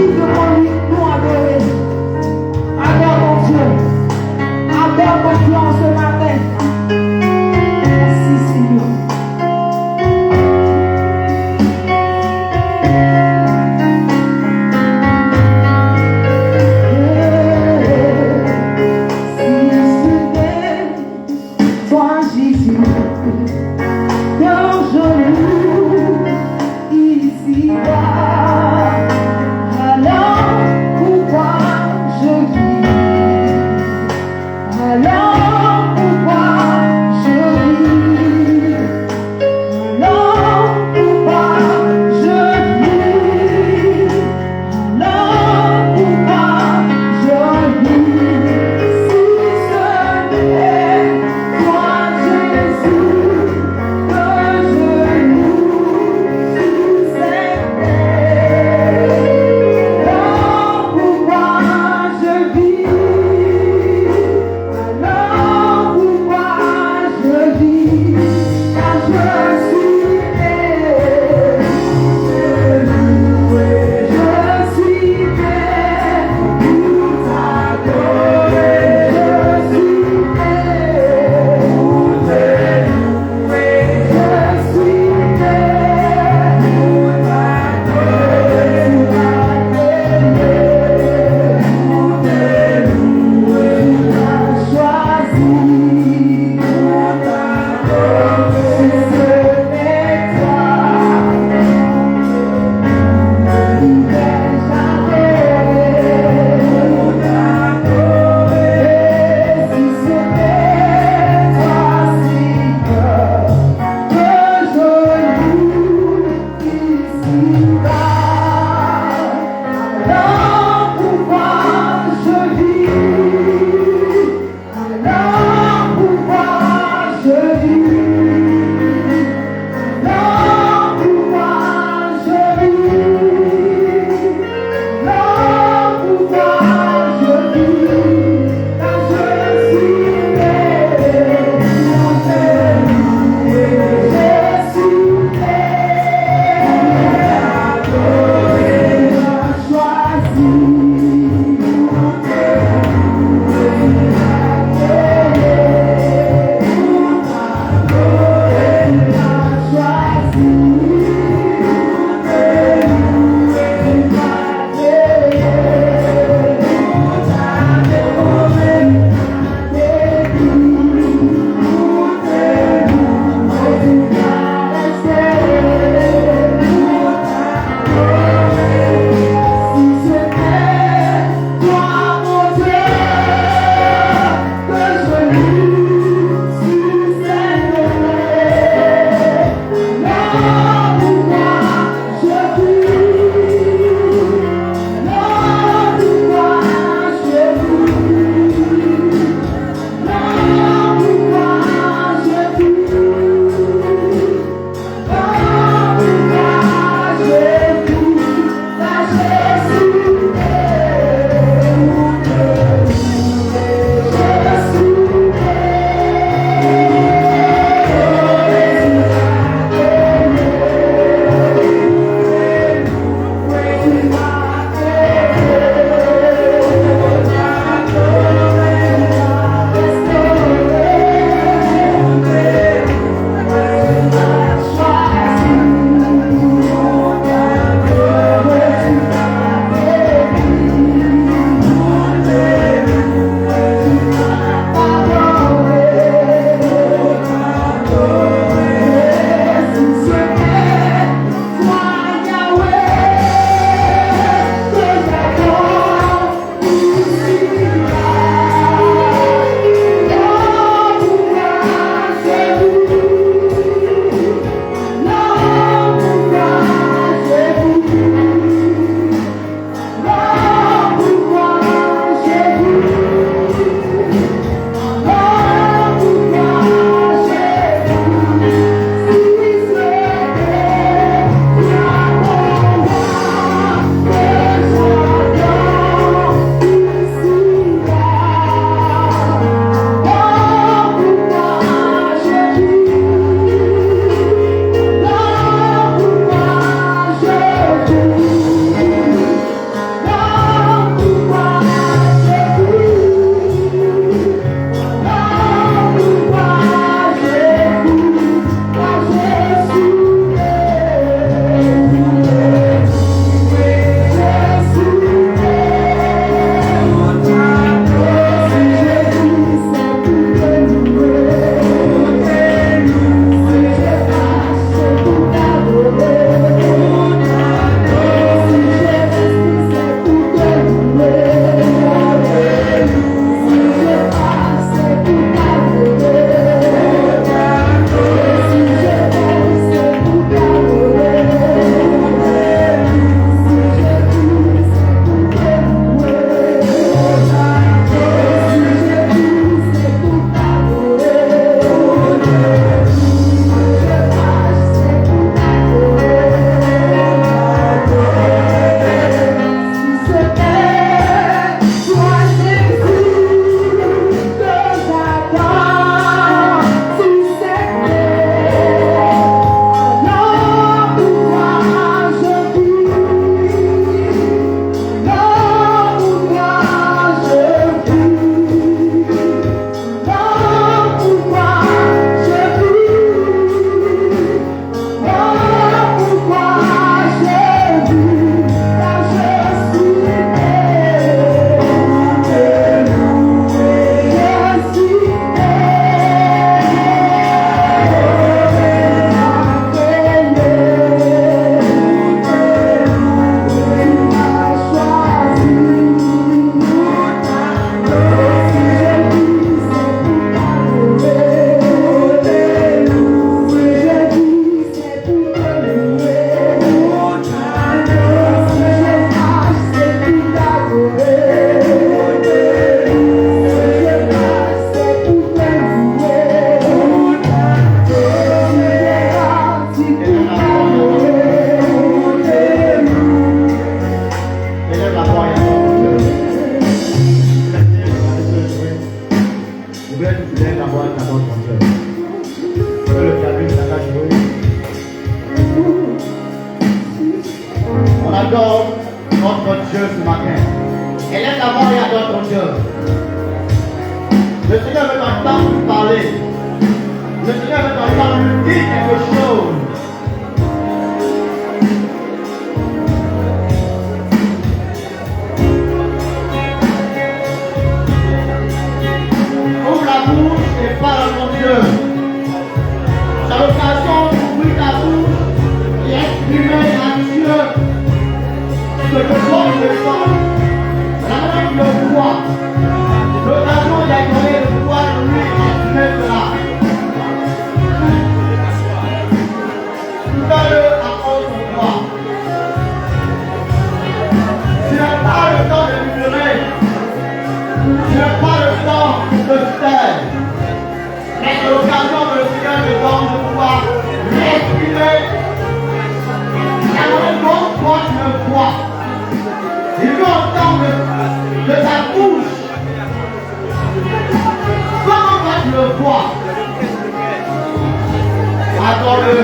digne devant lui, nous adorer. Adore mon Dieu. Adore mon Dieu en ce matin. Merci Seigneur. Toi Jésus, quand je loue ici-bas, alors notre Dieu ce matin. Élève la voix et adore ton Dieu. Le Seigneur veut t'entendre parler. Le Seigneur veut t'entendre lui dire quelque chose. Ouvre la bouche et parle à ton Dieu. C'est l'occasion d'ouvrir ta bouche et exprimer à Dieu ce que toi tu le sens. La main qui le voit. L'occasion d'accorder le pouvoir de lui exprimer cela. Fais-le à cause de toi. Tu n'as pas le temps de murmurer. Tu n'as pas le temps de te taire. Mais c'est l'occasion que le Seigneur te donne de pouvoir l'exprimer. La même chose, toi tu le vois. Il veut entendre de ta bouche. Comment toi tu le vois? Adore-le.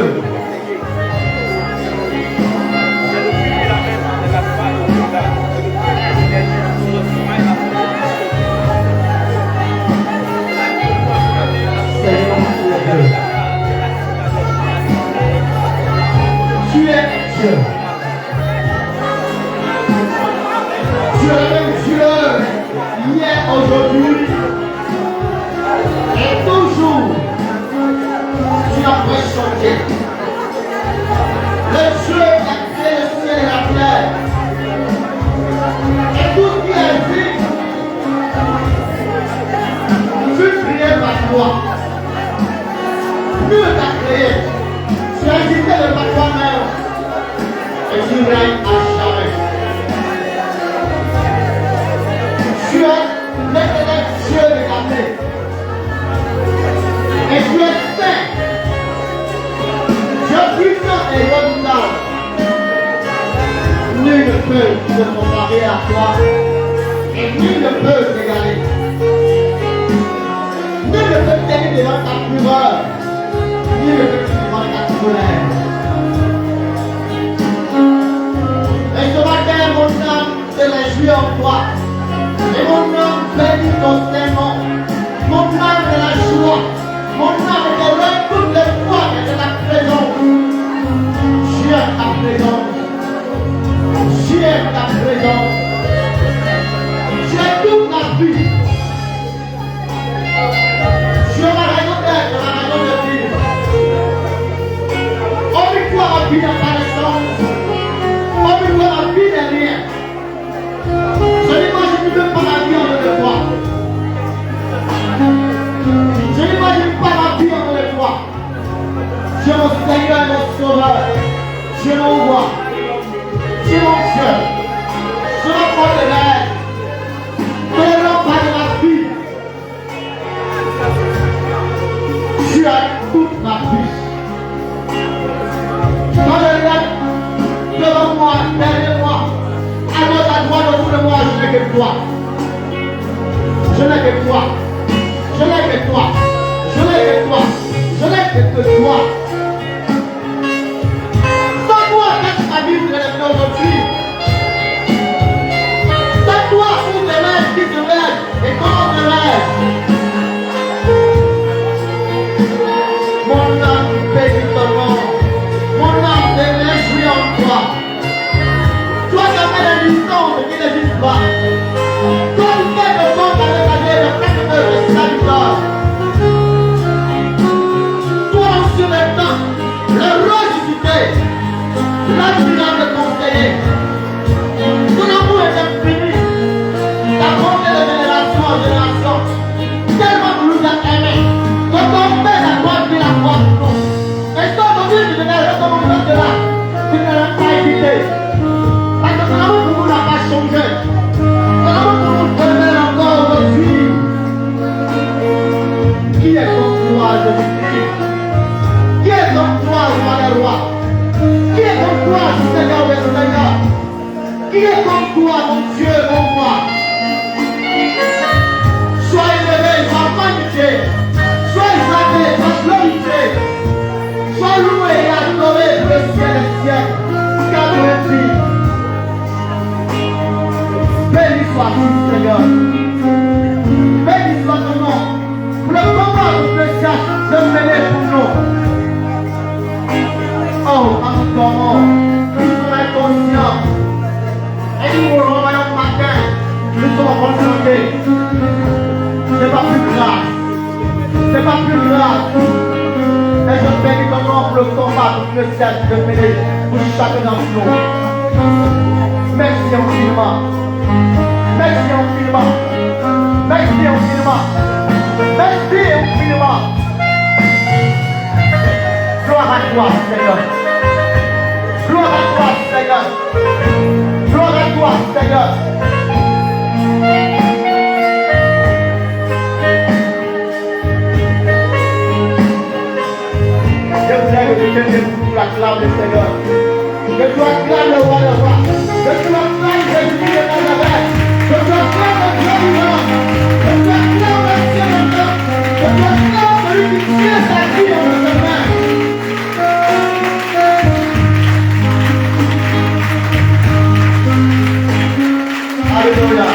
Tu es Dieu. Tu es le même Dieu hier, aujourd'hui et toujours. Tu n'as pas changé. Le Dieu qui a créé le ciel et la terre et tout ce qui existe fut créé par toi. Dieu t'a créé. Tu as existé de par toi-même et tu règnes à jamais. Tu es l'éternel Dieu de l'armée. Et tu es saint. Dieu puissant et redoutable. Nul ne peut se comparer à toi et nul ne peut t'égaler. Nul ne peut tenir devant ta fureur. Nul ne peut tenir devant ta colère. Et ce matin, mon âme se réjouit en toi. Et mon âme bénit ton Saint-Nom. Mon âme de la joie. Mon âme te rend toutes les fois que de ta présence. J'aime ta présence. J'aime ta présence. J'aime toute ma vie. Tu es ma raison d'être, ma raison de vivre. Oublie-toi ma vie dans ta naissance. Oublie-toi ma vie derrière. Je n'imagine même pas ma vie en dehors de toi. Je n'imagine pas ma vie en dehors de toi. Tu es mon Seigneur et mon Sauveur. Tu es mon roi. Tu es mon Dieu. Je ne pas de l'air. Ne rends pas de ma vie. Tu as toute ma vie. Dans le rêve, devant moi, derrière moi, à gauche, à droite, autour de moi, je n'ai que toi. Je n'ai que toi. Je n'ai que toi. Je n'ai que toi. Je n'ai que toi. Sans toi, qu'est-ce que ma vie vous allez faire aujourd'hui? Sans toi, où te lèves, qui te lève et comment te lève? Mon âme bénit ton nom. Mon âme se réjouit en toi. Toi qui as fait la distance qui n'existe pas. Toi qui fais le monde avec la guerre de 4 heures de salutation. Toi sur le temps, le ressuscité, l'admirable conseiller. Ton amour est infini. Ta bonté de génération en génération. Tellement que nous a aimés. Quand ton père a droit la croix. Et toi aujourd'hui, tu devais recommencer de là. Tu ne l'as pas évité. Parce que ton amour pour vous n'a pas changé. Ton amour pour vous demeure encore aujourd'hui. Qui est comme toi, Jésus-Christ? Qui est comme toi, roi des rois? Qui est comme toi, Seigneur des seigneurs? Qui est comme toi, mon Dieu, mon roi? Sois élevé, sois magnifié. Sois exalté, sois glorifié. Sois loué et adoré pour le ciel des siècles. Car tu es dit. Béni soit-il, Seigneur. Béni soit ton nom. Pour le combat spécial de mener pour nous. Oh, quand nous dormons, nous sommes inconscients. Et nous nous revoyons matin, nous sommes confrontés. C'est pas plus grave. C'est pas plus grave. Et je bénis ton nom pour le combat spécial de mener pour chacun d'entre nous. Merci infiniment. Merci infiniment. Merci infiniment. Merci infiniment. Gloire à toi, Seigneur. Gloire à toi, Seigneur. Gloire à toi, Seigneur. Je voudrais que tu te pour la clame du Seigneur. Que tu acclames le roi de roi. Que tu acclames Jésus de Nazareth. Que tu acclames le Dieu vivant. Que tu acclames le ciel de Dieu. Que tu acclames celui qui tient sa vie dans ses mains. Alléluia.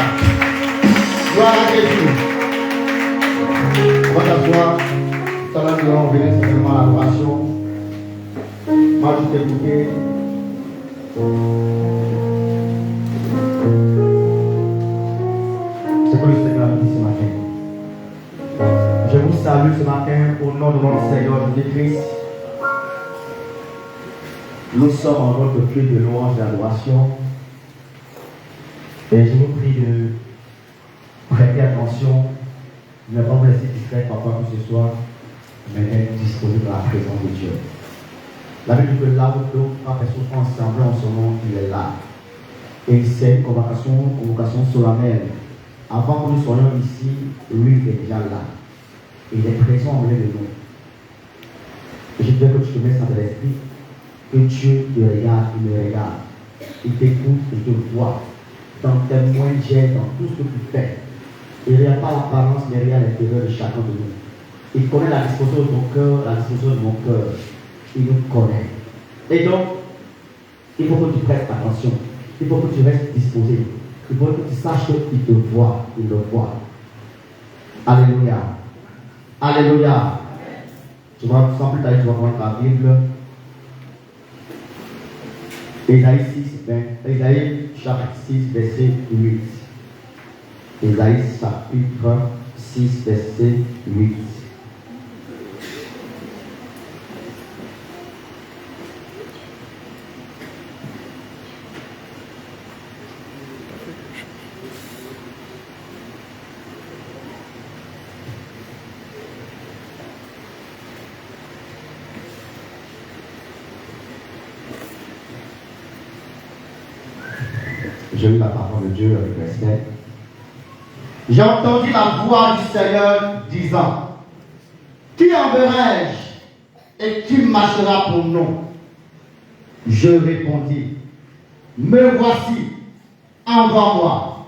Gloire à Jésus. On va t'asseoir. Tout à l'heure, nous allons venir simplement à l'adoration. Moi, je t'ai écouté. C'est que le Seigneur a dit ce matin. Je vous salue ce matin au nom de notre Seigneur Jésus-Christ. Nous sommes en notre culte de louange et d'adoration. Et je vous prie de prêter attention, ne pas vous laisser distraire par quoi que ce soit, mais d'être disponible à la présence de Dieu. La Bible dit que là où deux trois personnes sont ensemble en ce moment, il est là. Et c'est une convocation solennelle. Avant que nous soyons ici, lui est déjà là. Il est présent au milieu de nous. Et je veux que tu te mettes dans l'esprit, que Dieu te regarde, il me regarde. Il t'écoute, il te voit. Dans tes moindres gestes, dans tout ce que tu fais. Il ne regarde pas l'apparence, mais il regarde l'intérieur de chacun de nous. Il connaît la disposition de ton cœur, la disposition de mon cœur. Il nous connaît. Et donc, il faut que tu prestes attention. Il faut que tu restes disposé. Il faut que tu saches qu'il te voit. Il le voit. Alléluia. Alléluia. Tu vas, sans plus tarder, tu vas prendre ta Bible. Ésaïe chapitre 6, verset 8. Ésaïe chapitre 6, verset 8. Je lis la parole de Dieu avec respect. J'ai entendu la voix du Seigneur disant: Qui enverrai-je et qui marchera pour nous? Je répondis: Me voici, envoie-moi.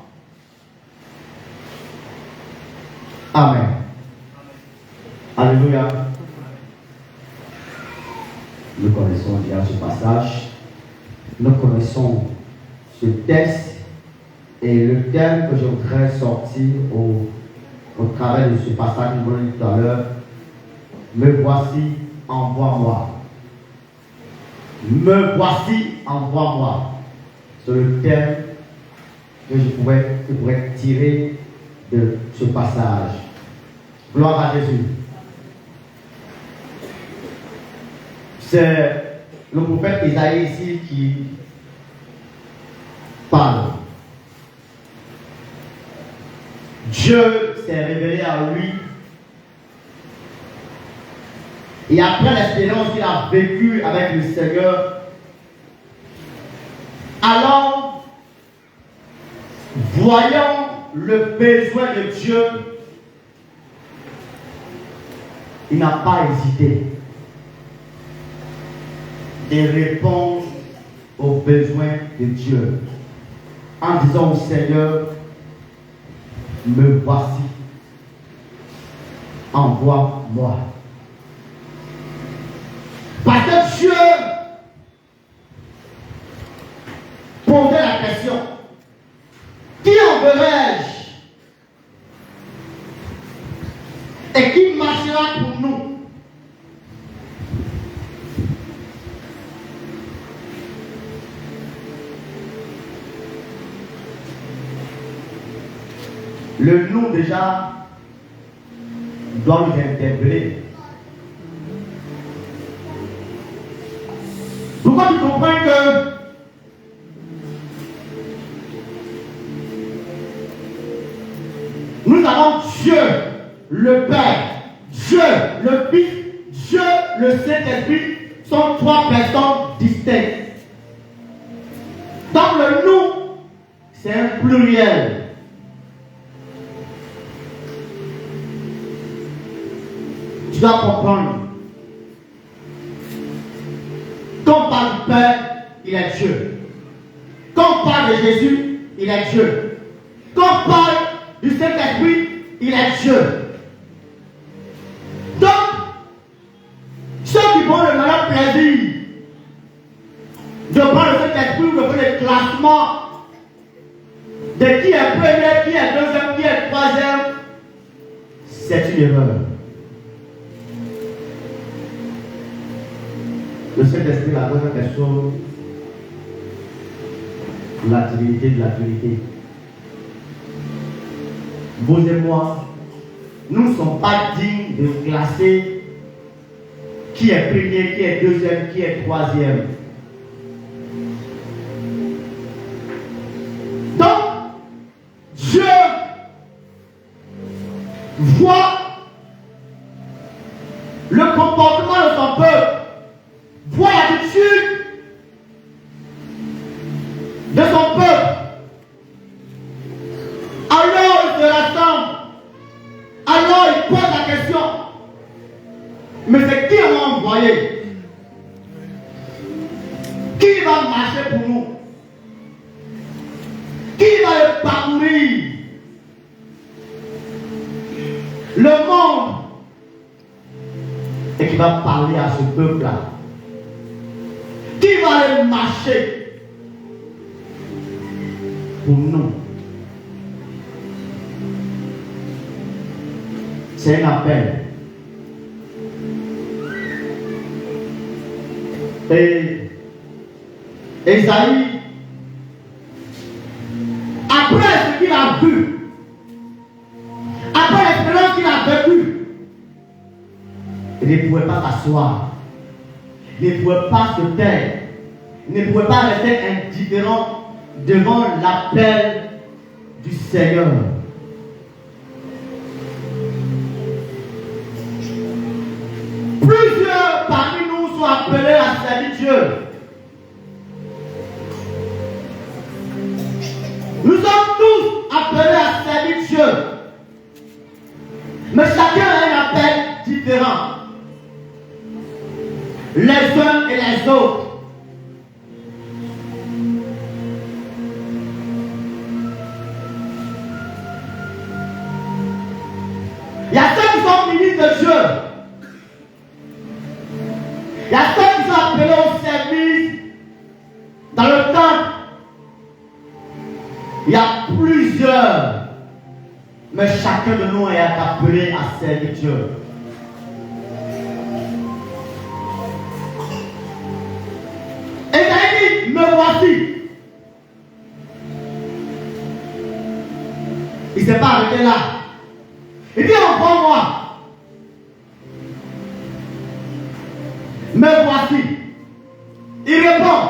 Amen. Alléluia. Nous connaissons déjà ce passage. Nous connaissons ce texte et le thème que je voudrais sortir au travers de ce passage que nous avons dit tout à l'heure: Me voici, envoie-moi. Me voici, envoie-moi. C'est le thème que je pourrais tirer de ce passage. Gloire à Jésus. C'est le prophète Isaïe ici qui parle. Dieu s'est révélé à lui. Et après l'expérience qu'il a vécue avec le Seigneur, alors, voyant le besoin de Dieu, il n'a pas hésité de répondre aux besoins de Dieu en disant au Seigneur: Me voici, envoie-moi. Parce que Dieu posait la question: Qui ferai-je? Et qui marchera pour nous? Le nom déjà doit nous interpeller. Pourquoi tu comprends que nous avons Dieu, le Père, Dieu, le Fils, Dieu, le Saint-Esprit, sont trois personnes distinctes. Donc le nous, c'est un pluriel. Tu dois comprendre. Quand on parle du Père, il est Dieu. Quand on parle de Jésus, il est Dieu. Quand on parle du Saint-Esprit, il est Dieu. Donc, ceux qui vont le malheur plaisir de prendre le Saint-Esprit ou de faire le classement de qui est premier, qui est deuxième, qui est troisième, c'est une erreur. Le Saint-Esprit, la deuxième personne, la divinité de la Trinité. Vous et moi, nous ne sommes pas dignes de classer qui est premier, qui est deuxième, qui est troisième. Donc, Dieu voit le comportement de son peuple, voit l'attitude de son peuple. Alors il se rassemble. Alors il pose la question. Mais c'est qui on va envoyer? Qui va marcher pour nous? Qui va le parcourir? Le monde. Et qui va parler à ce peuple-là? Qui va aller marcher pour nous? C'est un appel. Et Esaïe, après ce qu'il a vu, après l'expérience qu'il a vécue, il ne pouvait pas s'asseoir. Il ne pouvait pas se taire. Il ne pouvait pas rester indifférent devant l'appel du Seigneur. Plusieurs parmi nous sont appelés à servir Dieu. Nous sommes tous appelés à servir Dieu. Mais chacun a un appel différent. Les uns et les autres. Il y a ceux qui sont ministres de Dieu. Il y a ceux qui sont appelés au service dans le temple. Il y a plusieurs. Mais chacun de nous est appelé à servir Dieu. Et il a dit, me voici. Il ne s'est pas arrêté là. Il dit, envoie-moi. Me voici. Il répond.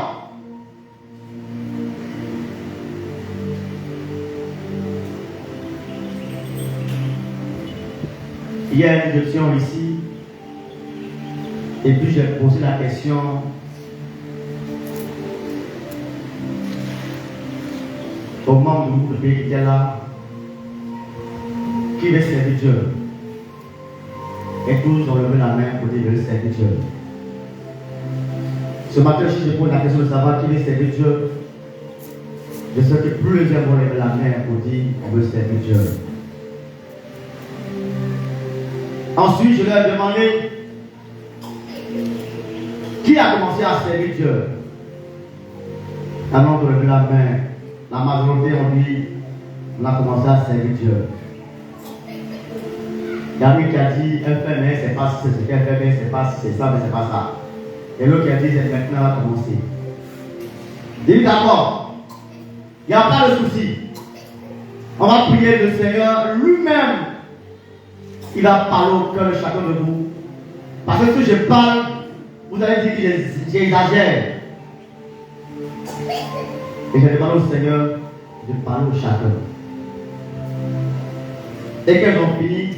Il y a une question ici. Et puis j'ai posé la question. Au membre du groupe qui était là. Qui veut servir Dieu? Et tous ont levé la main pour dire veut servir Dieu. Ce matin, si je pose la question de savoir qui veut servir Dieu, je sais que plusieurs vont lever la main pour dire on veut servir Dieu. Ensuite, je leur ai demandé qui a commencé à servir Dieu. Avant de lever la main, la majorité ont dit On a commencé à servir Dieu. Il y a lui qui a dit, elle fait, mais c'est pas ce qu'elle fait, mais c'est pas c'est ça, mais c'est pas ça. Et l'autre qui a dit, c'est maintenant, elle va commencer. Dis d'accord, il n'y a pas de souci. On va prier le Seigneur lui-même. Il va parler au cœur de chacun de vous. Parce que si je parle, vous allez dire que j'exagère. Et je demande au Seigneur de parler au chacun. Et qu'elles ont fini,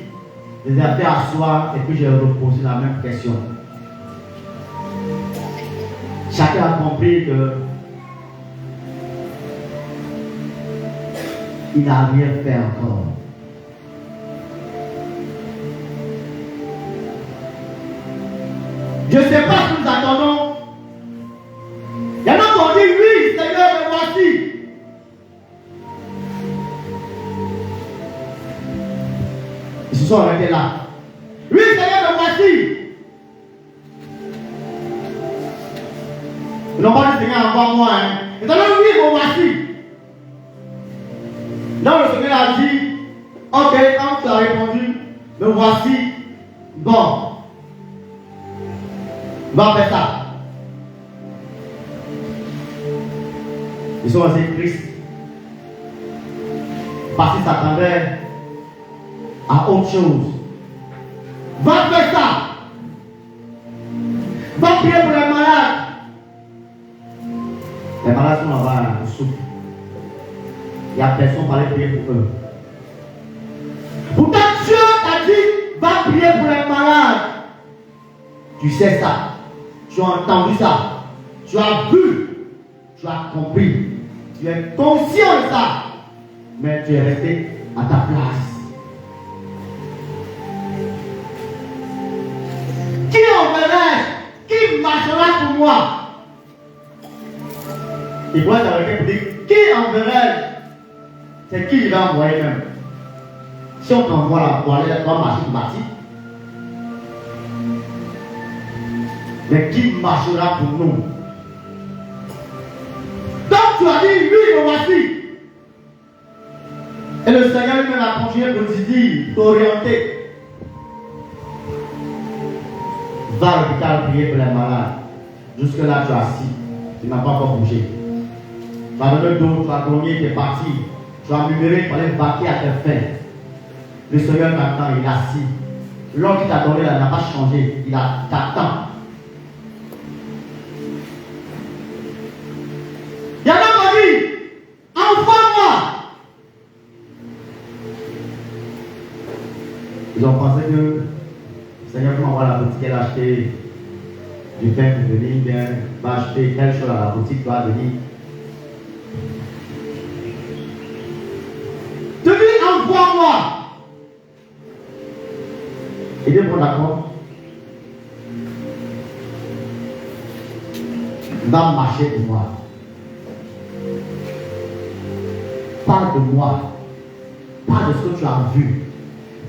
je les ai appelés à asseoir et puis j'ai reposé la même question. Chacun a compris que il n'a rien fait encore. Je ne sais pas ce que nous attendons. Il y en a qui ont dit oui, Seigneur, me voici. Ils se sont arrêtés là. Oui, Seigneur, me voici. Ils n'ont pas dit Seigneur, envoie-moi. Ils ont dit oui, me voici. Donc le Seigneur a dit, ok, quand tu as répondu, me voici, bon, va faire ça. Ils sont assez tristes parce qu'ils s'attendaient à autre chose. Va faire ça. Va prier pour les malades. Les malades sont là-bas au souffle. Il n'y a personne pour aller prier pour eux. Pourtant, Dieu t'a dit, va prier pour les malades. Tu sais ça. Tu as entendu ça. Tu as vu. Tu as compris. Tu es conscient de ça. Mais tu es resté à ta place. Qui enverrai? Qui marchera pour moi? Il pourrait t'arrêter pour dire, qui enverrai? C'est qui il va envoyer même. Si on t'envoie là pour aller dans la machine bâtie, mais qui marchera pour nous? Donc tu as dit, oui, me voici. Et le Seigneur lui-même a continué pour te dire, t'orienter. Va à l'hôpital prier pour les malades. Jusque-là, tu es assis. Tu n'as pas encore bougé. Tu as donné le dos, tu as grogné, tu es parti. Tu as murmuré pour aller vaquer à tes fins. Le Seigneur t'attend, il est assis. L'homme qui t'a donné là n'a pas changé, il t'attend. Il y en a qui dit, envoie-moi. Ils ont pensé que le Seigneur m'envoie à la boutique, elle a acheté du pain pour venir, bien, va acheter quelque chose à la boutique, va venir. Tu dis, envoie-moi. Il est bon, d'accord. Va marcher pour moi. Parle de moi. Parle de ce que tu as vu.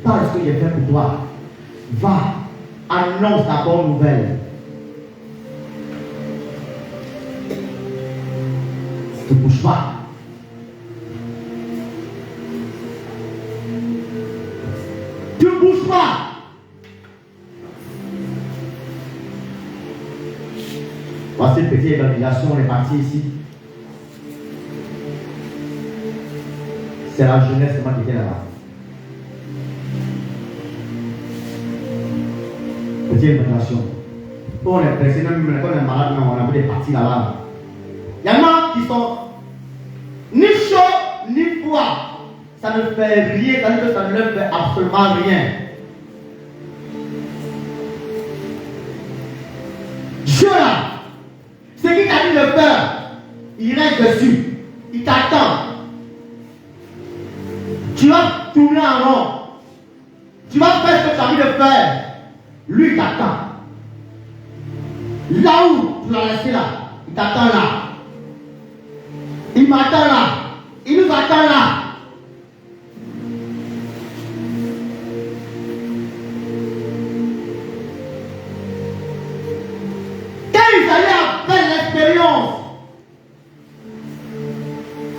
Parle de ce que j'ai fait pour toi. Va, annonce la bonne nouvelle. Ne bouge pas. Tu ne bouges pas. Voici une petite évaluation, on est parti ici. C'est la jeunesse, c'est moi qui étais là-bas. Petite évaluation. On est pressé, même quand on est malade, on a vu des parties là-bas. Il y en a qui sont ni chaud ni froid. Ça ne fait rien, ça ne leur fait absolument rien. Dieu là, ce qui t'a dit de faire, il reste dessus. Il t'attend. Tu vas tourner en rond. Tu vas faire ce que tu as envie de faire. Lui t'attend. Là où tu l'as laissé là, il t'attend là. Il m'attend là. Il nous attend là. Quand Isaïe a fait l'expérience,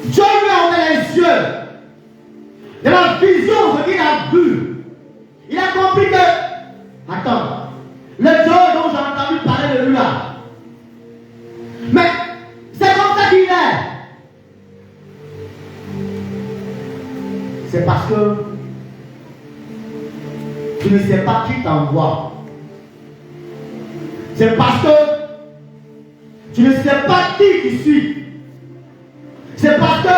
Dieu lui a ouvert les yeux. il a vu. Il a compris que, attends, le Dieu dont j'ai entendu parler de lui là, mais c'est comme ça qu'il est. C'est parce que tu ne sais pas qui t'envoie. C'est parce que tu ne sais pas qui tu suis. C'est parce que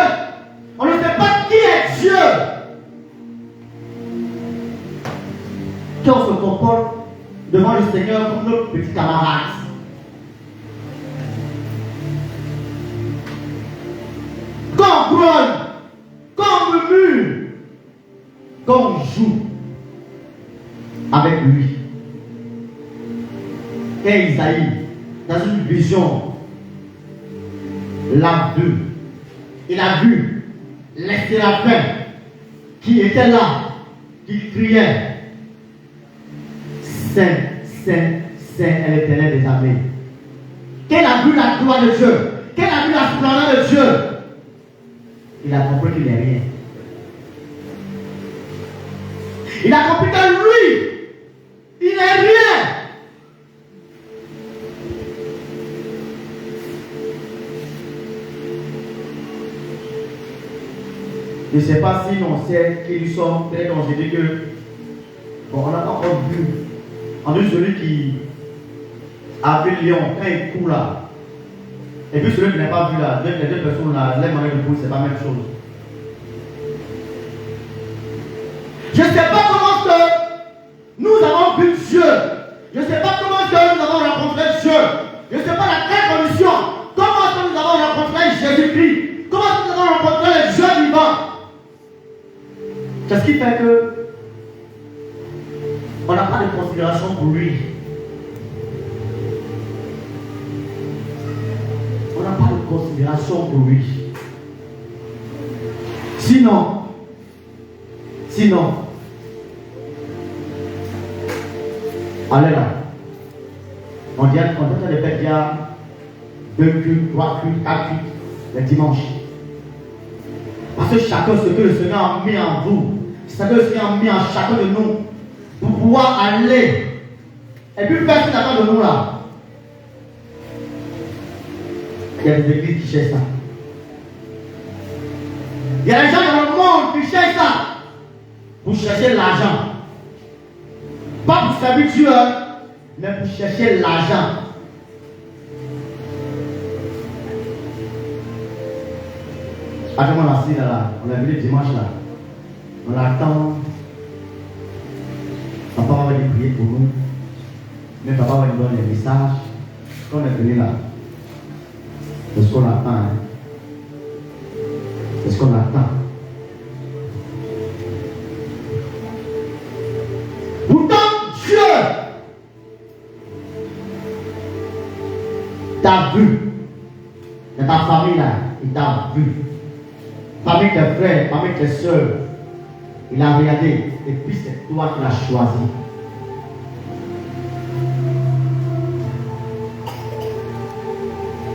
on ne sait pas qui est Dieu. Quand on se comporte devant le Seigneur comme notre petit camarade. Quand on grogne, quand on murmure, quand on joue avec lui. Et Isaïe, dans une vision, l'a vu. Il a vu les séraphins qui étaient là, qui criaient Saint, Saint, Saint est l'Éternel des armées. Qu'elle a vu la gloire de Dieu, qu'elle a vu la splendeur de Dieu, il a compris qu'il n'est rien. Il a compris que lui, il n'est rien. Je ne sais pas si on sait qui ils sont. Peut-être qu'on s'est dit que bon, on n'a pas encore vu. On a vu celui qui a vu le lion quand il court là. Et puis celui qui n'a pas vu là, les deux personnes là, les manières de courir, c'est pas la même chose. Je ne sais pas comment que nous avons vu Dieu. Je ne sais pas comment que nous avons rencontré Dieu. Je ne sais pas dans quelle condition. Comment est-ce que nous avons rencontré Jésus-Christ. Comment est-ce que nous avons rencontré le Dieu vivant. C'est ce qui fait que on n'a pas de considération pour lui. On n'a pas de considération pour lui. Sinon, allez là. On dit qu'on peut faire des fêtes, il y a 2 cultes, 3 cultes, 4 cultes, les dimanches. Parce que chacun, ce que le Seigneur a mis en vous, ce que le Seigneur a mis en chacun de nous, pour pouvoir aller et puis faire ce qu'il attend de nous là. Il y a des églises qui cherchent ça. Il y a des gens dans le monde qui cherchent ça pour chercher l'argent. Pas pour servir Dieu, mais pour chercher l'argent. Après, on a assis là, on a vu le dimanche là. On attend. Papa va venir prier pour nous. Mais papa va nous donner les messages. Quand on est venu là, c'est ce qu'on attend. Hein? C'est ce qu'on attend. Pourtant, Dieu t'a vu. Dans ta famille là, il t'a vu. Parmi tes frères, parmi tes soeurs, il a regardé. Et puis c'est toi qui l'as choisi.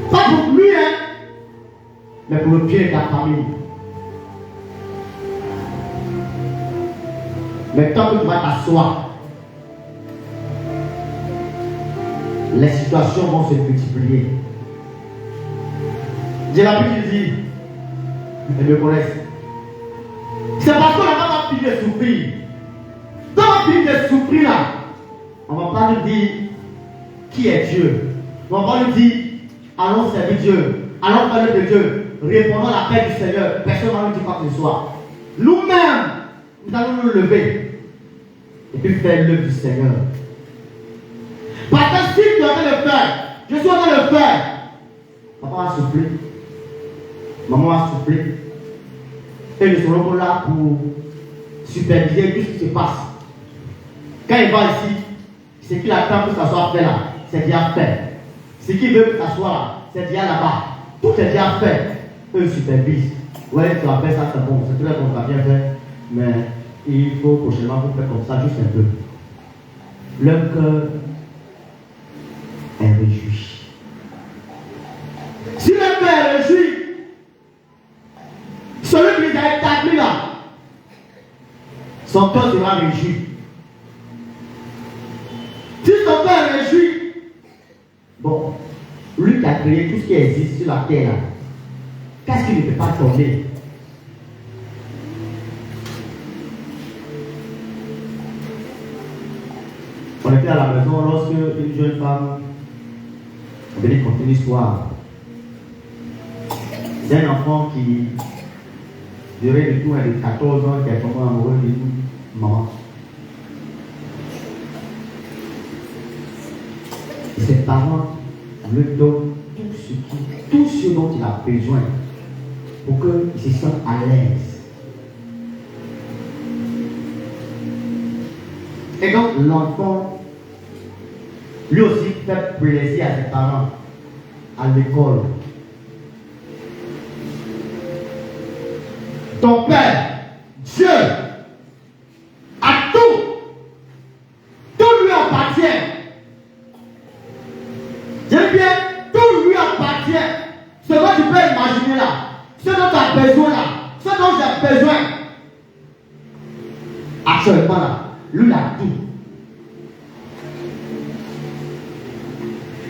Pas pour lui, hein, mais pour le bien de ta famille. Mais tant que tu vas t'asseoir, les situations vont se multiplier. J'ai l'habitude de dire, ils me connaissent. C'est parce qu'on n'a pas fini de souffrir. Quand on finit de souffrir là, on ne va pas nous dire qui est Dieu. On va nous dire, allons servir Dieu, allons parler de Dieu, répondons à l'appel du Seigneur. Personne ne va nous dire quoi que ce soit. Nous-mêmes, nous allons nous lever et puis faire l'œuvre du Seigneur. Parce que si tu es en train de le faire, je suis en train de le faire, papa va souffler, maman va souffler, et nous serons là pour superviser tout ce qui se passe. Quand il va ici, ce qu'il attend pour que ça soit fait là, c'est déjà fait. Ce qu'il veut que ça soit là, c'est déjà là-bas. Tout est déjà fait. Eux supervisent. Ouais, tu as fait ça, c'est bon, c'est très bon, tu as bien fait, mais il faut prochainement vous faire comme ça, juste un peu. Leur cœur est réjoui. Si le cœur est réjoui, celui qui les a établis là, son cœur sera réjoui. Si son cœur est réjoui, bon, lui qui a créé tout ce qui existe sur la terre, qu'est-ce qu'il ne peut pas tomber? On était à la maison lorsque une jeune femme venait conter une histoire d'un enfant qui durait du tout de 14 ans qui est tombé amoureux d'une maman. Et ses parents lui donnent tout ce dont il a besoin pour qu'il se sente à l'aise. Et donc l'enfant, lui aussi, fait plaisir à ses parents à l'école. Ton Père, Dieu, a tout. Tout lui appartient. J'aime bien, tout lui appartient. Ce que tu peux imaginer là, ce dont tu as besoin là, ce dont j'ai besoin. Actuellement là, lui il a tout.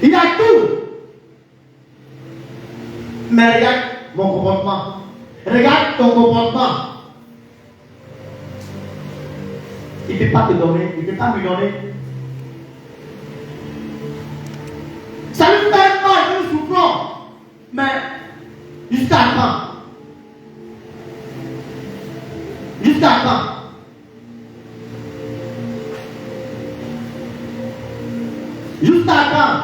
Il a tout. Mais regarde mon comportement. Regarde ton comportement. Il ne peut pas te donner, il ne peut pas me donner. Ça lui fait mal, nous souffrons. Mais jusqu'à quand? Jusqu'à quand? Jusqu'à quand?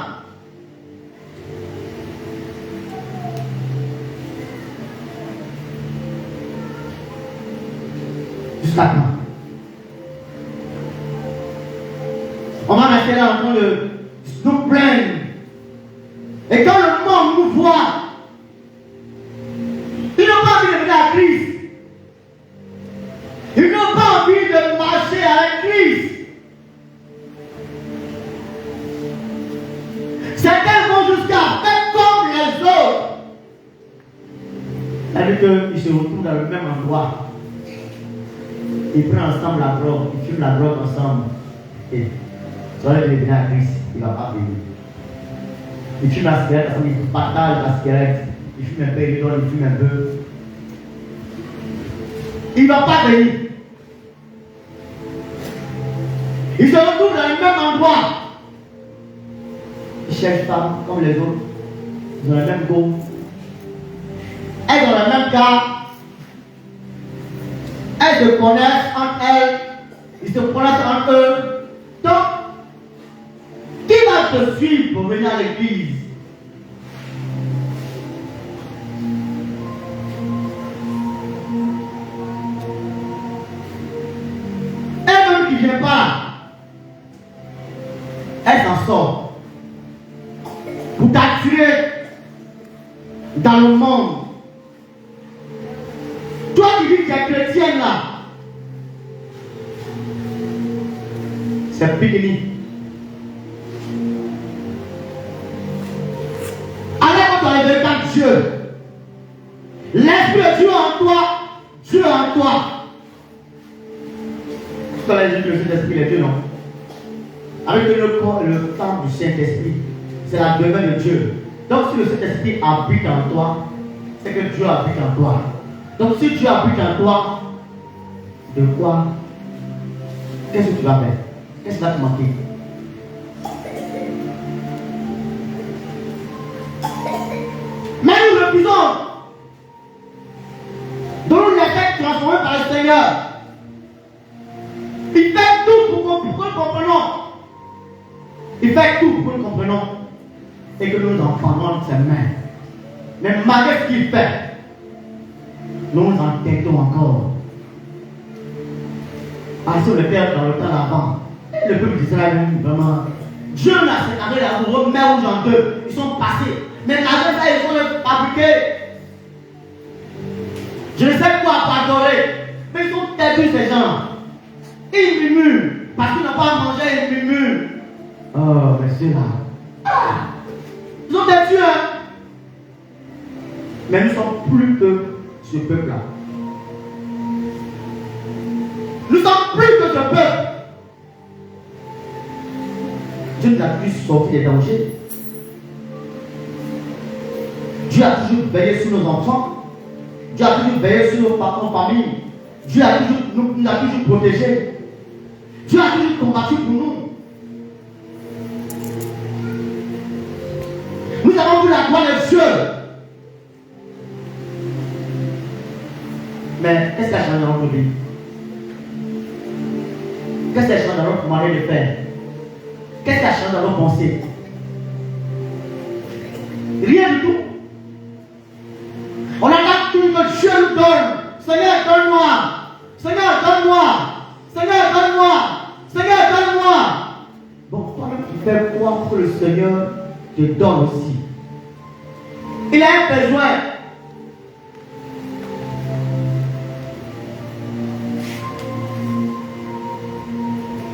Jusqu'à quand? On va rester là en train de nous plaindre. Et quand le monde nous voit, ils n'ont pas envie de venir à Christ. Ils n'ont pas envie de marcher avec Christ. Certains vont jusqu'à faire comme les autres. C'est-à-dire qu'ils se retrouvent dans le même endroit. Ils prennent ensemble la drogue, ils fument la drogue ensemble. Et tu vas venir à Christ, il ne va pas venir. Ils fument la cigarette ensemble, ils partagent la cigarette. Ils fument un peu, ils donnent, ils fument un peu. Il ne va pas venir. Ils se retrouvent dans le même endroit. Ils cherchent pas comme les autres. Ils ont le même goût. Elles ont le même cas. Elles se connaissent entre elles. Ils se connaissent entre eux. Donc, qui va te suivre pour venir à l'église? Elle-même qui ne vient pas, elle s'en sort pour t'attirer dans le monde. Toi qui dis que tu es chrétienne là, c'est pique-nique. Alors quand tu es véritable Dieu, l'Esprit de Dieu en toi, Dieu en toi. Tu connais le Saint-Esprit, les deux non. Avec le corps et le temps du Saint-Esprit, c'est la demeure de Dieu. Donc si le Saint-Esprit habite en toi, c'est que Dieu habite en toi. Donc si Dieu habite en toi, de quoi? Qu'est-ce que tu vas faire? Qu'est-ce qui va te manquer? Mais nous refusons. Donc nous les faits transformés par le Seigneur. Il fait tout pour que nous comprenions. Il fait tout pour que nous comprenions. Et que nous entendons de ses mains. Mais malgré ce qu'il fait, nous nous entêtons encore. Parce que le Père dans le temps d'avant, le peuple d'Israël, vraiment, Dieu l'a séparé la mer rouge en deux. Ils sont passés. Mais malgré ça, ils sont fabriqués. Je ne sais quoi pardonner. Mais ils sont têtus ces gens. Ils murmurent. Parce qu'ils n'ont pas mangé, ils murmurent. Oh, mais ceux-là. Ah, ils ont têtus, hein. Mais nous sommes plus que ce peuple-là. Nous sommes Dieu nous a toujours sorti des dangers. Dieu a toujours veillé sur nos enfants. Dieu a toujours veillé sur nos familles. Dieu nous a toujours protégés. Dieu a toujours combattu pour nous. Nous avons vu la gloire des cieux. Mais qu'est-ce qui a changé dans notre vie? Qu'est-ce qui a changé dans notre manière de faire? Qu'est-ce qui a changé dans nos pensées? Rien du tout. On attend tout que Dieu nous donne. Seigneur, donne-moi. Seigneur, donne-moi. Seigneur, donne-moi. Seigneur, donne-moi. Bon, toi-même qui fais quoi pour que le Seigneur te donne aussi? Il a un besoin.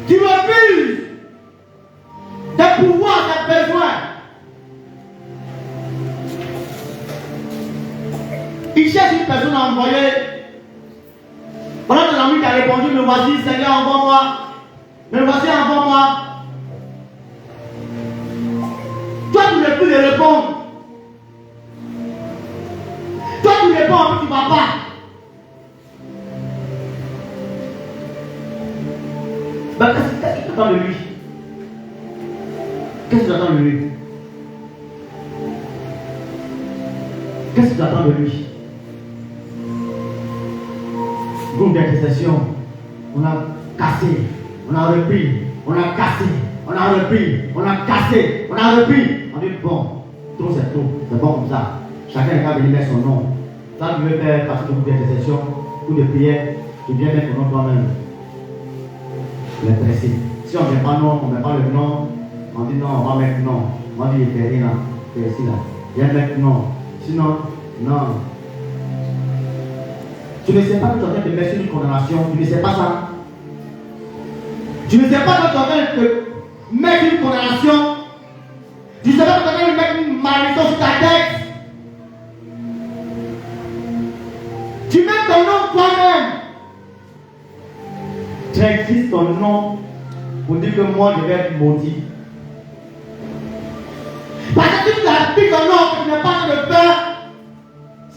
Tu refuses de pouvoir tes besoins. Il cherche une personne à envoyer. Pendant que l'ami t'a répondu, me voici, Seigneur, envoie-moi. Me voici, envoie-moi. Toi, tu ne peux plus répondre. Toi, tu réponds, mais tu ne vas pas. Ben, qu'est-ce que tu attends de lui? Qu'est-ce que tu attends de lui? Qu'est-ce que tu attends de lui? Groupe d'intercession, on a cassé, on a repris, on a cassé, on a repris, on a cassé, on a repris. On dit bon, trop c'est trop, c'est bon comme ça. Chacun est capable de mettre son nom. Quand tu veux faire partie du groupe d'intercession ou de prière, tu viens mettre ton nom toi-même. Les pressés. Si on ne met pas non, on ne met pas le nom, on dit non, on va mettre non. On dit il fait rien là, c'est ici là. Viens mettre non. Sinon, non. Tu ne sais pas que tu es en train de mettre sur une condamnation. Tu ne sais pas ça. Tu ne sais pas que tu es en train de mettre une condamnation. Tu ne sais pas que tu es en train de mettre une malédiction sur ta tête. Tu mets ton nom toi-même. Tu insistes ton nom pour dire que moi je vais être maudit. Parce que si tu as dit ton nom que tu n'es pas en train de faire,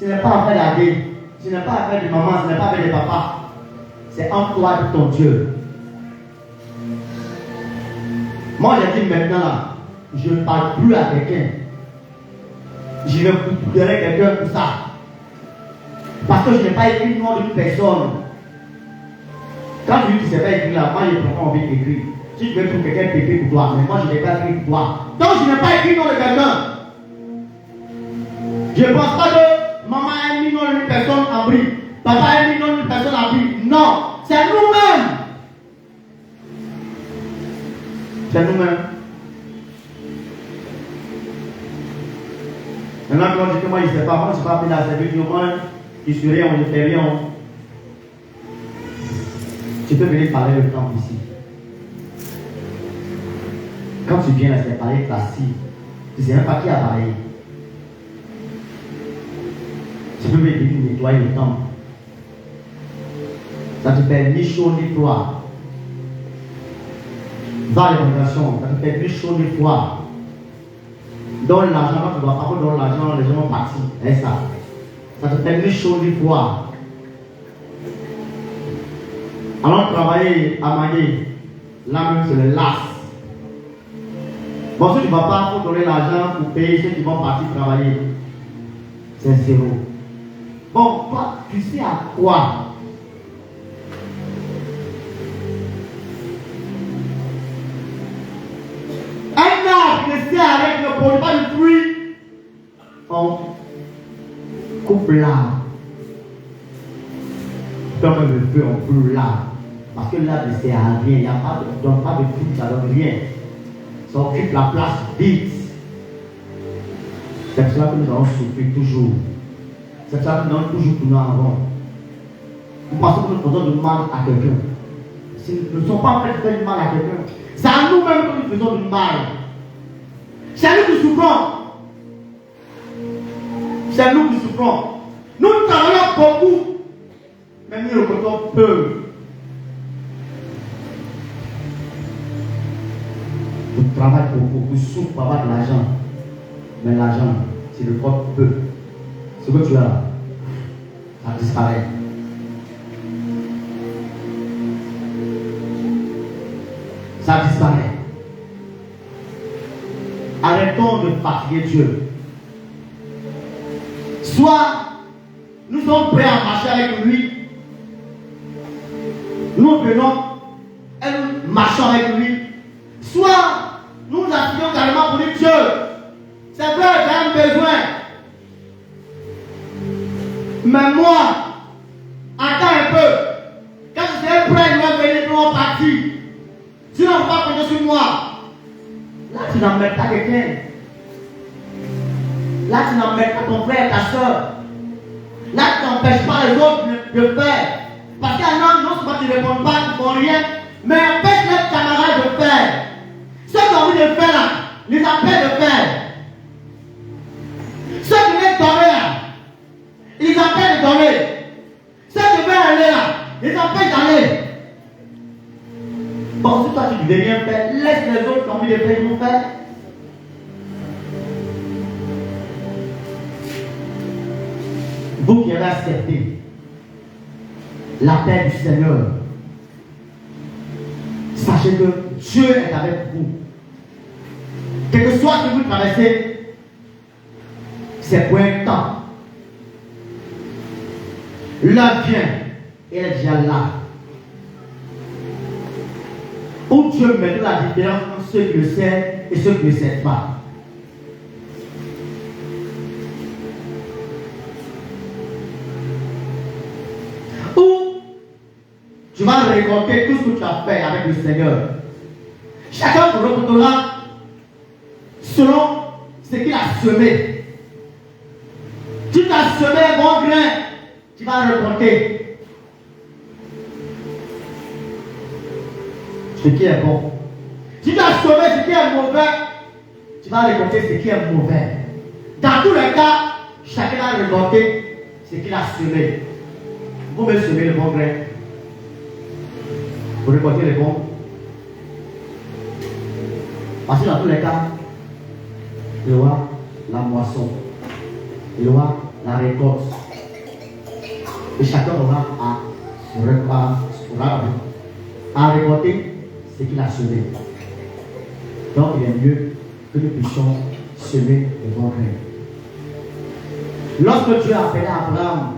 ce n'est pas affaire d'Adé. Ce n'est pas affaire de maman, ce n'est pas affaire de papa. C'est entre toi et ton Dieu. Moi, j'ai dit maintenant là, je ne parle plus à quelqu'un. Je vais vous donner quelqu'un pour ça. Parce que je n'ai pas écrit le nom d'une personne. Quand tu dis que tu ne sais pas écrire là, moi, je n'ai pas envie d'écrire. Si tu veux trouver quelqu'un qui écrit pour toi, mais moi, je n'ai pas écrit pour toi. Donc, je n'ai pas écrit le nom de quelqu'un. Je ne pense pas que maman a mis le nom d'une personne à bris. Papa a mis le nom d'une personne à bris. Non, c'est nous-mêmes. C'est nous-mêmes. Maintenant, quand on dit que moi, je ne sais pas, moi, je ne suis pas appelé à servir du moins, je suis rien, je ne fais rien. Tu peux venir parler le temps ici. Quand tu viens là, c'est parler classique. Tu ne sais même pas qui a parlé. Tu peux venir nettoyer le temple. Ça te fait ni chaud ni froid. Va à l'évangélisation, ça te fait ni chaud ni froid. Donne l'argent, quand tu dois pas donner l'argent, les gens vont partir. Et ça. Ça te fait ni chaud ni froid. Allons travailler à manier. Là même c'est le las. Bon, si tu ne vas pas pour donner l'argent pour payer ceux qui vont partir travailler, c'est zéro. Bon, toi, tu sais à quoi? Un arbre qui sait avec ne produit pas de fruit. On coupe l'arbre. Comme le feu, on brûle l'arbre. Parce que l'arbre ne sert à rien. Il n'y a pas de fruit, ça ne donne rien. Ça occupe la place vide. C'est pour cela que nous allons souffrir toujours. C'est pour cela que nous allons toujours tourner en rond. Nous pensons que nous faisons du mal à quelqu'un. Si nous ne sommes pas en train de faire du mal à quelqu'un, c'est à nous-mêmes que nous faisons du mal. C'est à nous qui souffrons. C'est à nous qui souffrons. Nous travaillons beaucoup, mais nous récoltons peu. Nous travailles beaucoup, tu souffres pour avoir de l'argent. Mais l'argent, c'est le corps peu. Ce que tu as là, ça disparaît. Ça disparaît. Arrêtons de fatiguer Dieu. Soit nous sommes prêts à marcher avec lui. Nous venons et nous marchons avec lui. Soit nous appuyons carrément pour dire Dieu, c'est vrai, j'ai un besoin. Mais moi, attends un peu. Quand je serai prêt, il va venir, nous on partir. Tu n'as pas compter sur moi. Là, tu n'emmènes pas quelqu'un. Là, tu n'emmènes pas ton frère, ta soeur. Là, tu n'empêches pas les autres de faire. Parce qu'il y en a non seulement qui ne répondent pas, qui ne font rien, mais empêchent leurs camarades de faire. Ceux qui ont envie de faire là, les empêchent de faire. Ceux qui veulent dormir là, ils les empêchent de dormir. Ceux qui veulent aller là, ils les empêchent d'aller. Bon, si toi tu ne veux rien faire, laisse les autres qui ont envie de faire, ils vont faire. Vous qui avez accepté l'appel du Seigneur, sachez que Dieu est avec vous. Quel que soit ce que vous traversez, c'est pour un temps. L'heure vient et elle est déjà là. Où Dieu met la différence entre ceux qui le savent et ceux qui ne le savent pas. Tu vas récolter tout ce que tu as fait avec le Seigneur. Chacun te récoltera selon ce qu'il a semé. Tu t'as semé un bon grain, tu vas récolter ce qui est bon. Si tu as semé ce qui est mauvais, tu vas récolter ce qui est mauvais. Dans tous les cas, chacun va récolter ce qu'il a semé. Vous me semez le bon grain. Vous récoltez les bons. Parce que dans tous les cas, il y aura la moisson, il y aura la récolte. Et chacun aura à récolter ce qu'il a semé. Donc il est mieux que nous puissions semer le bon grain. Lorsque Dieu a appelé Abraham,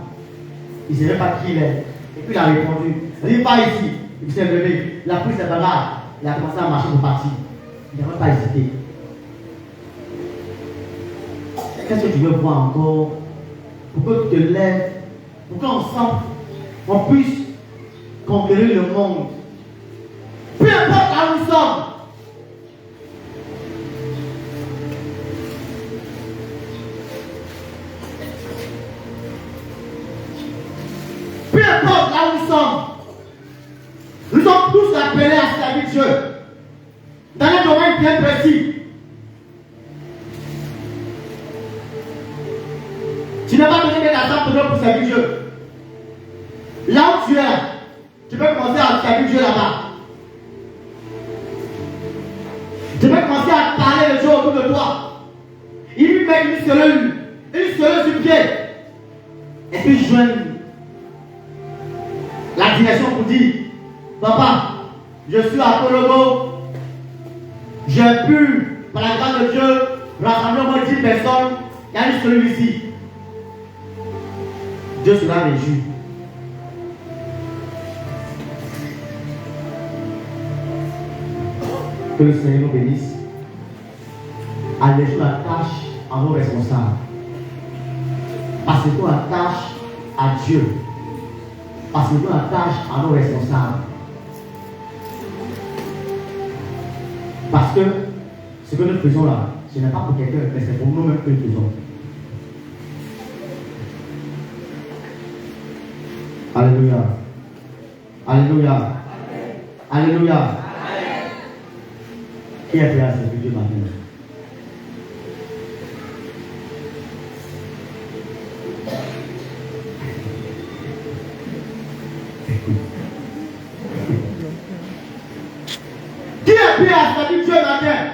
il ne savait pas qui il est. Et puis il a répondu, il n'est pas ici. Il s'est levé, il a pris ses bagages, il a commencé à marcher pour partir. Il n'a même pas hésité. Qu'est-ce que tu veux voir encore? Pour que tu te lèves, pour qu'ensemble, on puisse conquérir le monde. Peu importe là où nous sommes. Peu importe là où nous sommes. Nous sommes tous appelés à servir Dieu dans un domaine bien précis. Tu n'as pas besoin d'être à 100% pour servir Dieu. Là où tu es, tu peux commencer à servir Dieu là-bas. Tu peux commencer à parler de Dieu autour de toi. Il lui met une seule sur pied. Et puis joindre la direction pour dire, papa, je suis à Kologo. J'ai pu, par la grâce de Dieu, rassembler au moins 10 personnes. Il y a une seule ici. Dieu sera réjoui. Que le Seigneur nous bénisse. Allège la tâche à nos responsables. Passez-nous la tâche à Dieu. Passez-nous la tâche à nos responsables. Parce que ce que nous faisons là, ce n'est pas pour quelqu'un, mais c'est pour nous-mêmes que nous faisons. Alléluia. Alléluia. Alléluia. Qui est prêt à servir Dieu maintenant? Qui est prêt à servir Dieu maintenant?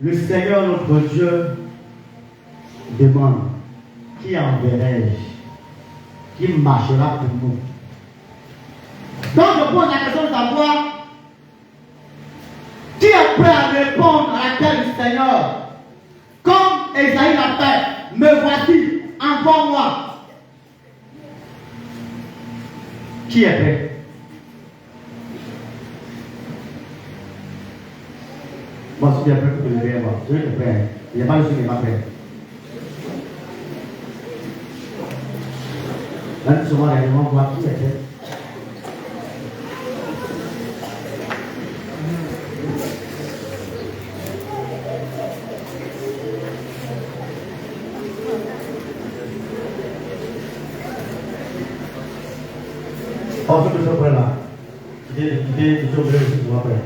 Le Seigneur notre Dieu demande, qui enverrai-je? Qui marchera pour nous? Donc je pose la question de savoir, qui est prêt à répondre à l'appel du Seigneur? Comme Esaïe l'a fait, me voici, envoie-moi. Qui est prêt? Moi, je suis prêt pour le lever. Je suis prêt. Il n'y a pas de celui qui n'est pas prêt. Là, souvent, les gens voient qui est prêt. Oh, ceux qui sont prêts là. Ils sont prêts.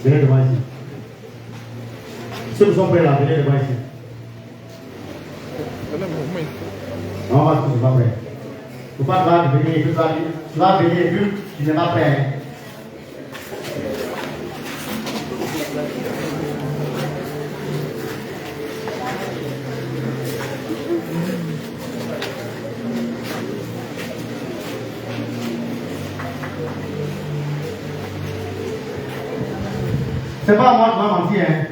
Venez devant ici. Ceux qui sont prêts là, venez devant ici. Non, parce que tu n'es pas prêt. Il ne faut pas venir, tu vas venir vu que tu n'es pas prêt. C'est pas moi qui vais mentir, hein.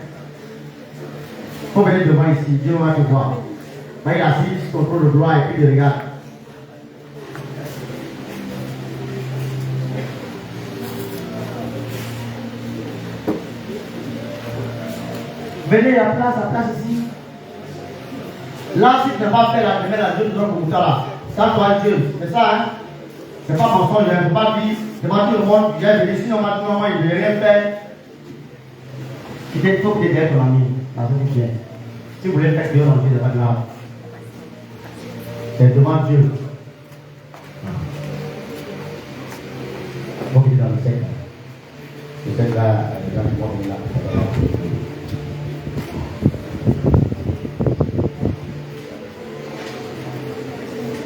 Faut venir devant ici, Dieu va te voir. Mais il assis, il contrôle le droit et puis il regarde. Venez à place ici. Là, si tu n'as pas fait la première, Dieu te donne comme ça là. Ça doit être Dieu. C'est ça, hein. C'est pas mensonge, il ne faut pas dire devant tout le monde, j'ai venu, sinon maintenant il ne veut rien faire. Il faut que tu aies ton ami, la vie qui vient. Si vous voulez faire Dieu dans Dieu, ce n'est pas grave. C'est devant Dieu. Faut qu'il est dans le sec. Le sec là, dans le monde là.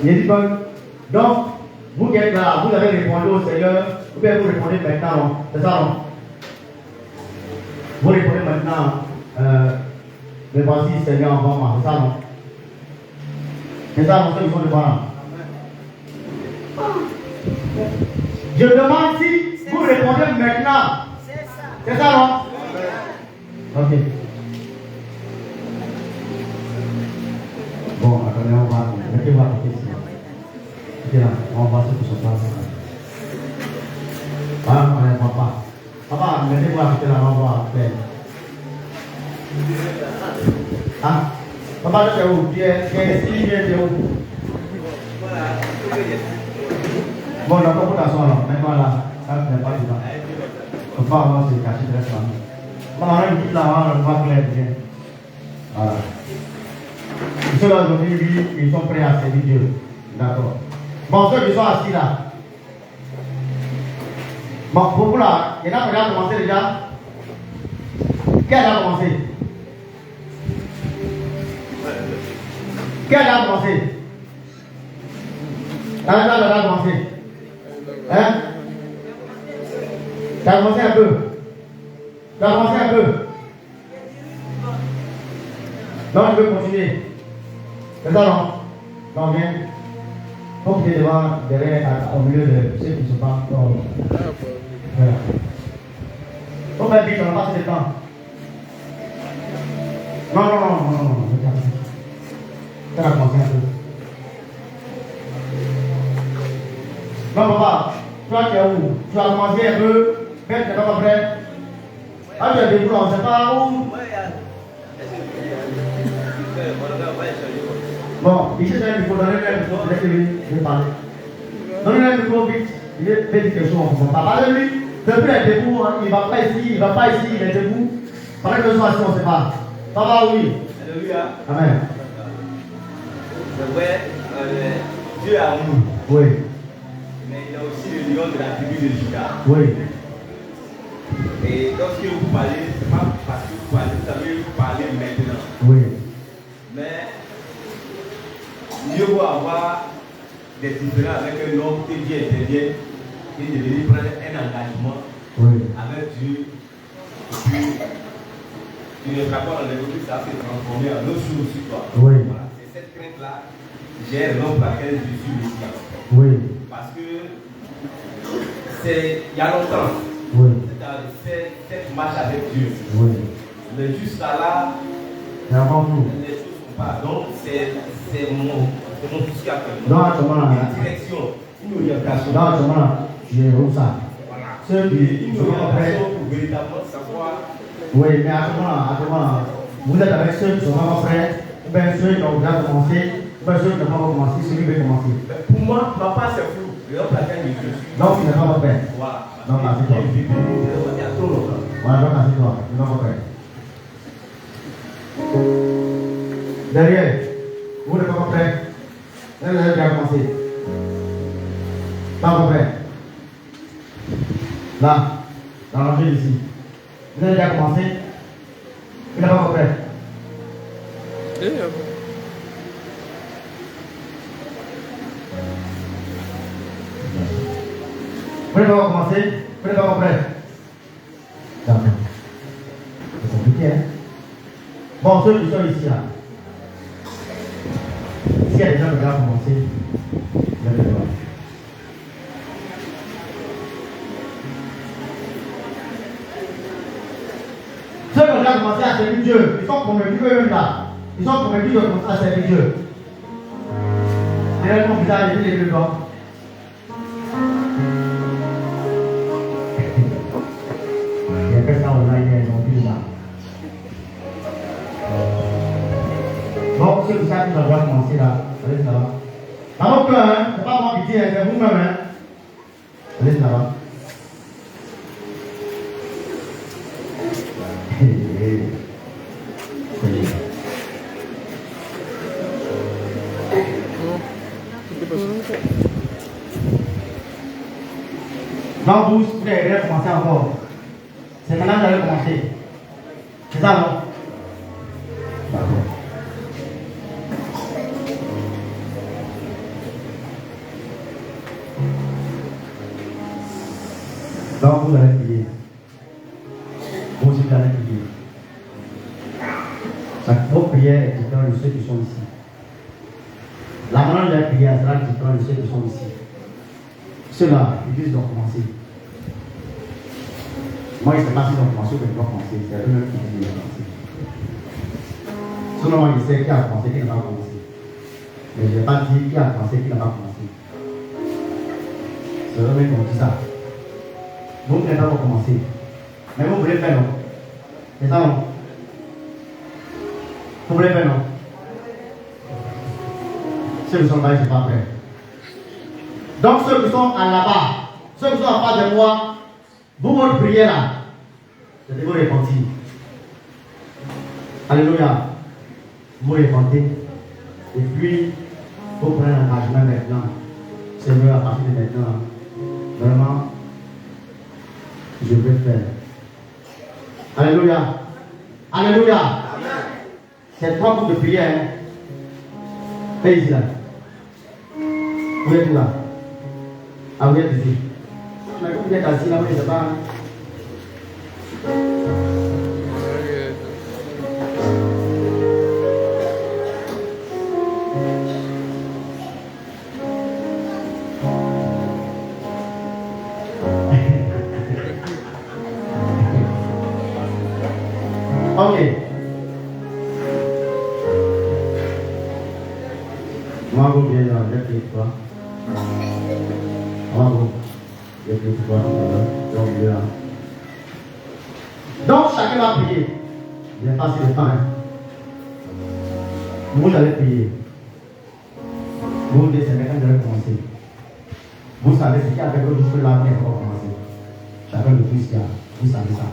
Il dit donc, vous qui êtes là, vous avez répondu au Seigneur, vous pouvez vous répondre maintenant, non? C'est ça, non? Vous répondez maintenant, mais voici Seigneur, envoie-moi, c'est ça, non? C'est ça, mon Dieu, ils sont devant là. Je demande si vous répondez maintenant. C'est ça, non? Ok. Bon, attendez, on va. Mettez-vous à côté ici. Ok, là, on va se faire ça. Ah, on ne voit pas. Papa, mettez-vous à côté là, on va faire. Ah, papa, tu es où? Tu es où? Bon, d'accord, pour t'asseoir là. Mets-toi là. Ça ne fait pas du temps. Papa, on va se cacher très fort. On a une petite là, on va clair bien. Voilà. Ceux-là aujourd'hui, ils sont prêts à servir Dieu. D'accord. Bon, ceux qui sont assis là. Bon, pour vous là, il y en a qui ont commencé déjà. Qui a commencé? Qui a commencé? Qui a commencé? Hein? Tu as commencé un peu? Tu as commencé un peu? Non, je veux continuer. C'est ça, non? Non, bien. Faut que tu es devant, derrière, au milieu de ceux qui ne sont pas. Voilà. Faut faire vite, on n'a pas assez de temps. Non. Ça a commencé un peu. Non, papa, toi tu es où? Tu as commencé un peu, mais tu n'es pas prêt. Ah, tu as des boulons, on ne sait pas où. Bon, ici c'est un micro, donnez-lui un micro, laissez-lui, je vais parler. Donnez-lui un micro vite, il est fait quelque chose, on ne comprend pas. Parlez-lui, depuis il est debout, hein. Il ne va pas ici, il est debout. Pendant que nous sommes assis, on ne sait pas. Papa, oui. Alléluia. Amen. C'est vrai, Dieu a nous. Oui. Mais il y a aussi le lion de la tribu de Juda. Oui. Et lorsque vous parlez, ce n'est pas parce que vous parlez, vous savez vous parler maintenant. Oui. Mais mieux vaut avoir des différends avec un homme qui Dieu intervient et de venir prendre un engagement Oui. avec Dieu. Et puis, le rapport dans l'évolution, ça s'est transformé en autre chose sur toi. Oui. Voilà, c'est cette crainte-là, j'ai raison pour laquelle je suis ici. Oui. Parce que c'est il y a longtemps, Oui. c'est cette marche avec Dieu. Oui. Le juste là, Et avant tout. les choses ne sont pas. Donc c'est mon fils qui a fait. Dans ce moment-là, La direction, une orientation. dans ce moment-là, j'ai où ça. Voilà. Ceux qui Une sont pas prêts. orientation pour véritablement savoir. Oui, mais à ce moment-là, vous êtes avec ceux qui sont pas prêts, ou bien ceux qui ont déjà commencé, ou bien ceux qui n'ont pas commencé, ceux qui veulent commencer. Pour moi, ma part c'est flou. Le homme laquelle je suis. Donc, il n'est pas prêt. Voilà. Donc, assieds-toi. Il y a trop longtemps. Voilà, donc assieds-toi. Il n'est pas prêt. Derrière, vous n'êtes pas prêt. Vous avez déjà commencé. Pas prêt. Là, dans l'enjeu ici. Vous avez déjà commencé. Il n'est pas prêt. Vous n'avez pas commencé. Vous n'êtes pas prêt. D'accord. C'est compliqué, hein? Bon, ceux qui sont ici, là. S'il y a des gens qui ont déjà commencé, levez-le. Ceux qui ont déjà commencé à servir Dieu, ils sont convaincus eux-mêmes là. Ils sont convaincus de commencer à servir Dieu. Derrière mon visage, j'ai vu les deux doigts. Il y a quelqu'un au là, il y a un envie là. Bon, ceux qui savent qu'ils ont déjà commencé là, allez là-bas. Dans votre cœur, hein, c'est pas moi qui dis, c'est vous-même. Hein. Allez là-bas. Donc vous allez recommencer encore. C'est maintenant que vous allez commencer. C'est ça, non? D'accord. Donc vous allez prier. Vous aussi vous allez prier. Vos prières est différente de ceux qui sont ici. La manière de la prière sera différente de ceux qui sont ici. Ceux-là, ils doivent commencer. Moi, je ne sais pas s'ils ont commencé ou qu'ils doivent commencer. C'est eux-mêmes qui disent qu'ils doivent commencer. Sinon, moi, je sais qui a commencé, qui n'a pas commencé. Mais je ne vais pas dire qui a commencé, qui n'a pas commencé. C'est eux-mêmes qui ont dit ça. Vous ne voulez pas commencer. Mais vous voulez faire, non? C'est ça, non? Vous voulez faire, non? Ceux qui sont là, ils ne sont pas prêts. Donc ceux qui sont là-bas, ceux qui sont en face de moi, vous votre prière là, je vais vous répondre. Alléluia. Vous répondez. Et puis, vous prenez l'engagement maintenant. Seigneur, à partir de maintenant, vraiment, je vais faire. Alléluia. Alléluia. C'est 3 groupes de prière. Hein? Fais ici là. Vous êtes où là? Ah, vous êtes ici. Mais vous êtes assis là, vous n'êtes pas. Ok. Moi, vous viens dans le toi. Bravo. Donc, chacun va prier. Il n'est pas si le temps. Hein. Vous allez prier. Vous dites, c'est maintenant que vous allez commencer. Vous savez ce qu'il y a avec vous jusque là, mais on va commencer. Chacun de vous, vous savez ça.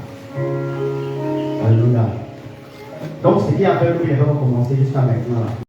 Alléluia. Donc, ce qui a fait nous, il va commencer jusqu'à maintenant. Là.